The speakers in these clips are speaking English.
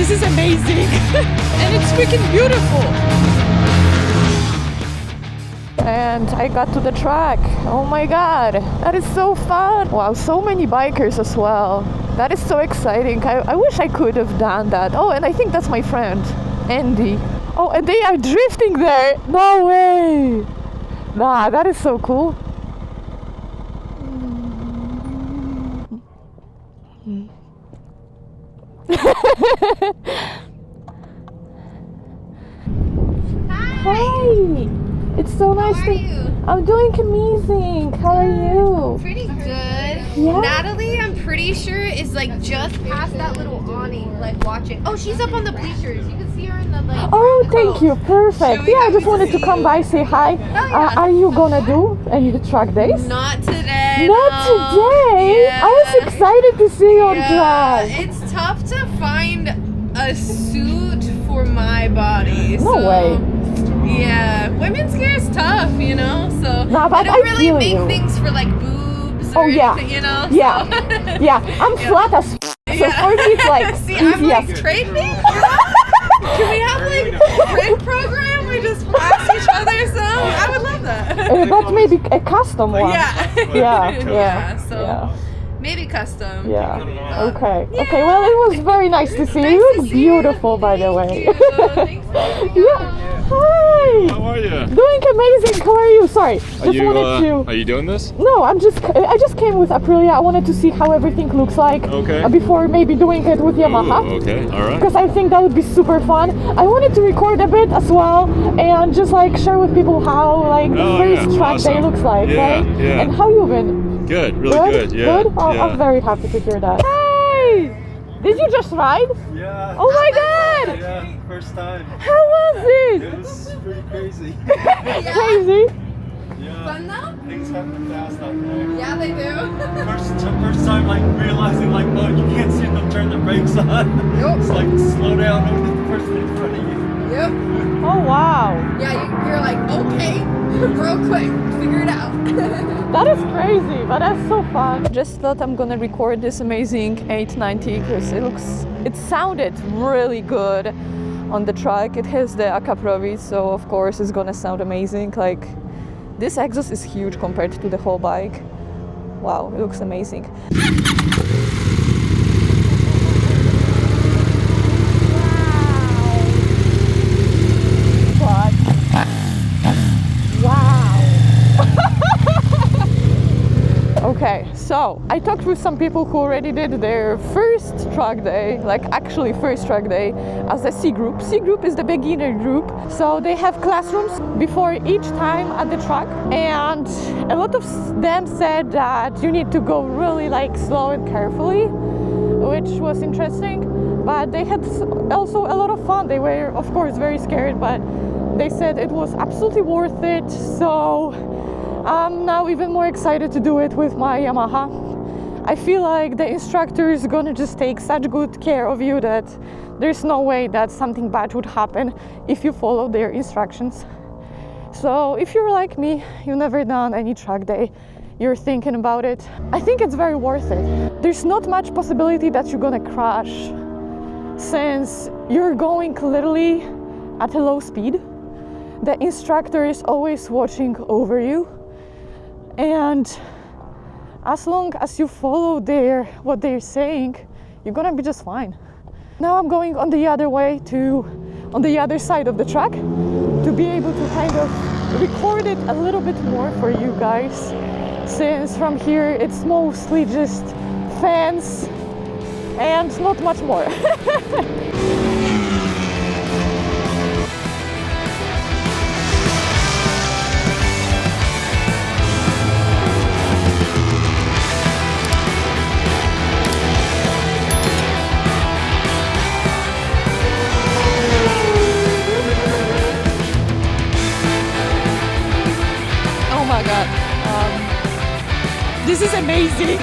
This is amazing. And it's freaking beautiful. And I got to the track. Oh my god, that is so fun. Wow, so many bikers as well. That is so exciting. I wish I could have done that. Oh, and I think that's my friend, Andy. Oh, and they are drifting there. No way. Nah, that is so cool. Hi. It's so nice How are you? I'm doing amazing. How are you? Pretty good. Yeah? Natalie, I'm pretty sure, is like just past that little awning, like watching. Oh, she's up on the bleachers. You can see her in the like. Oh, thank you. Perfect. Yeah, I just wanted to come by, say hi. yeah. Are you gonna do any track days? Not today. Not today? Yeah. I was excited to see you on track. It's tough to find a suit for my body. No way. Yeah, women's gear is tough, you know. So Nah, but I don't I really feel make you. things for like boobs or Oh, yeah. anything, you know. Yeah. So. Yeah, I'm flat as f- so for me it's like See, I'm like easiest. trade me. Can we have like a print program? We just pass each other some. I would love that. But maybe a custom one. Yeah. Yeah. So Yeah. maybe custom. Yeah. But- Okay. Yeah. Okay. Well, it was very nice to see you. Nice You to look see beautiful, you. by the way. Thank you. Thanks for coming Yeah. out. Hi. How are you? Doing amazing. How are you? Sorry. Are you doing this? No, I just came with Aprilia. I wanted to see how everything looks like Okay. Before maybe doing it with Yamaha. Ooh, okay, all right. Because I think that would be super fun. I wanted to record a bit as well and just like share with people how like the Oh, first yeah, track day awesome. looks like, Yeah, right? yeah. And how you been? Good, really good. Yeah. Good? Oh, yeah. I'm very happy to hear that. Hi! Did you just ride? Yeah. Oh my god! Yeah, first time. How was it? It was pretty crazy. Crazy? Yeah. Fun though? Things happen fast out there. Yeah, they do. First time like realizing like, oh, you can't see them turn the brakes on. Yup. It's like slow down, don't hit the person in front of you. Yep. Oh wow. Yeah, you're like, okay, real quick, figure it out. That is crazy, but that's so fun. Just thought I'm gonna record this amazing 890 because it sounded really good on the track. It has the Acaprovi, so of course it's gonna sound amazing. Like this exhaust is huge compared to the whole bike. Wow, it looks amazing. Okay, so I talked with some people who already did their first track day, like actually first track day as a C group. C group is the beginner group, so they have classrooms before each time at the track, and a lot of them said that you need to go really like slow and carefully, which was interesting, but they had also a lot of fun. They were of course very scared, but they said it was absolutely worth it, so I'm now even more excited to do it with my Yamaha. I feel like the instructor is gonna just take such good care of you that there's no way that something bad would happen if you follow their instructions. So if you're like me, you've never done any track day, you're thinking about it, I think it's very worth it. There's not much possibility that you're gonna crash since you're going literally at a low speed. The instructor is always watching over you. And as long as you follow what they're saying, you're gonna be just fine. Now I'm going on the other way on the other side of the track to be able to kind of record it a little bit more for you guys, since from here it's mostly just fans and not much more. Oh my god, this is amazing.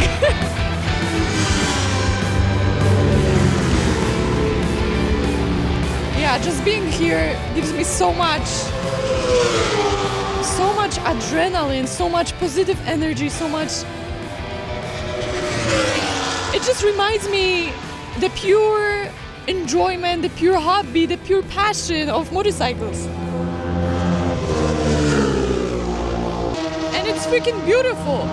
Yeah, just being here gives me so much adrenaline, so much positive energy, so much. It just reminds me the pure enjoyment, the pure hobby, the pure passion of motorcycles. And it's freaking beautiful.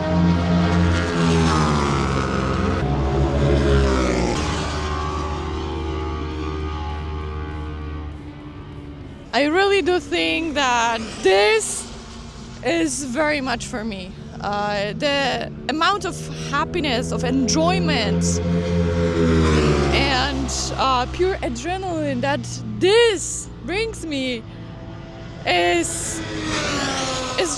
I really do think that this is very much for me. The amount of happiness, of enjoyment, and pure adrenaline that this brings me is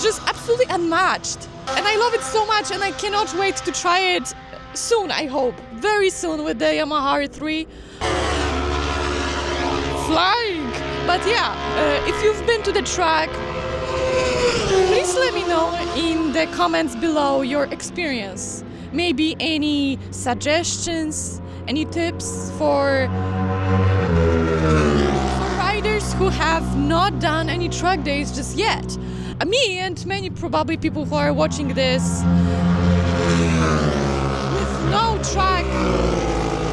just absolutely unmatched. And I love it so much, and I cannot wait to try it soon, I hope. Very soon with the Yamaha R3. Flying! But yeah, if you've been to the track, please let me know in the comments below your experience. Maybe any suggestions, any tips for riders who have not done any track days just yet. Me and many probably people who are watching this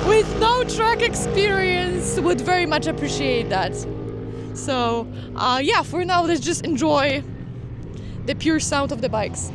with no track experience would very much appreciate that. So yeah, for now let's just enjoy the pure sound of the bikes.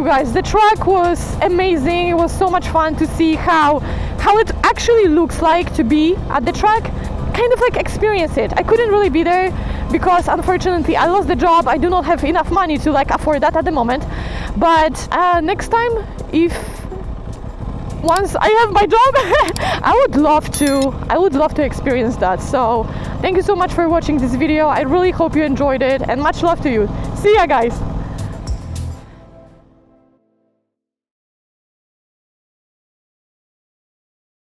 Guys, the track was amazing. It was so much fun to see how it actually looks like to be at the track, kind of like experience it. I couldn't really be there because unfortunately I lost the job. I do not have enough money to like afford that at the moment, but next time, once I have my job, I would love to experience that. So thank you so much for watching this video. I really hope you enjoyed it, and much love to you. See ya, guys.